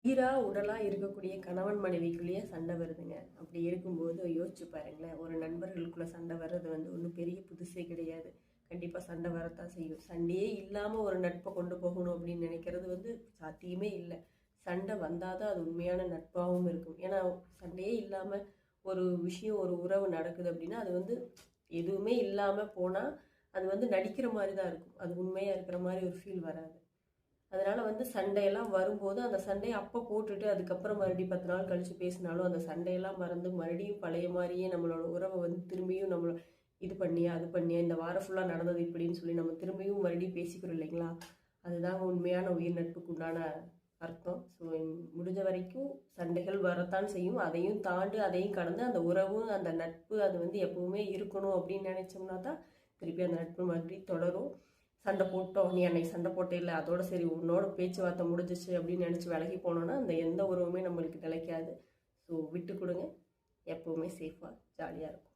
உயிரா உடலா இருக்கக்கூடிய கணவன் மனைவிக்குள்ளேயே சண்டை வருதுங்க. அப்படி இருக்கும்போது யோசிச்சு பாருங்களேன். ஒரு நண்பர்களுக்குள்ள சண்டை வர்றது வந்து ஒன்றும் பெரிய புதுசே கிடையாது. கண்டிப்பா சண்டை வரத்தான் செய்யும். சண்டையே இல்லாம ஒரு நட்பை கொண்டு போகணும் அப்படின்னு நினைக்கிறது வந்து சாத்தியமே இல்லை. சண்டை வந்தாதான் அது உண்மையான நட்பாகவும் இருக்கும். ஏன்னா சண்டையே இல்லாம ஒரு விஷயம் ஒரு உறவு நடக்குது அப்படின்னா அது வந்து எதுவுமே இல்லாம போனா அது வந்து நடிக்கிற மாதிரி தான் இருக்கும். அது உண்மையா இருக்கிற மாதிரி ஒரு ஃபீல் வராது. அதனால வந்து சண்டையெல்லாம் வரும்போது அந்த சண்டையை அப்போ போட்டுட்டு அதுக்கப்புறம் மறுபடியும் 10 நாள் கழிச்சு பேசினாலும் அந்த சண்டையெல்லாம் மறந்து மறுபடியும் பழைய மாதிரியே நம்மளோட உறவை வந்து திரும்பியும் நம்மள இது பண்ணியா அது பண்ணியா இந்த வாரம் ஃபுல்லாக நடந்தது இப்படின்னு சொல்லி நம்ம திரும்பியும் மறுபடியும் பேசிக்கிறோம் இல்லைங்களா? அதுதாங்க உண்மையான உயிர் நட்புக்கு உண்டான அர்த்தம். ஸோ முடிஞ்ச வரைக்கும் சண்டைகள் வரத்தான் செய்யும். அதையும் தாண்டி அதையும் கடந்து அந்த உறவு அந்த நட்பு அது வந்து எப்பவுமே இருக்கணும் அப்படின்னு நினைச்சோம்னா தான் திருப்பி அந்த நட்பு மறுபடியும் தொடரும். சண்டை போட்டோம், நீ அன்னைக்கு சண்டை போட்டே இல்லை, அதோட சரி உன்னோட பேச்சுவார்த்தை முடிஞ்சிச்சு அப்படின்னு நினச்சி விலகி போனோன்னா அந்த எந்த உறவுமே நம்மளுக்கு நிலைக்காது. ஸோ விட்டு கொடுங்க. எப்போவுமே சேஃபாக ஜாலியாக இருக்கும்.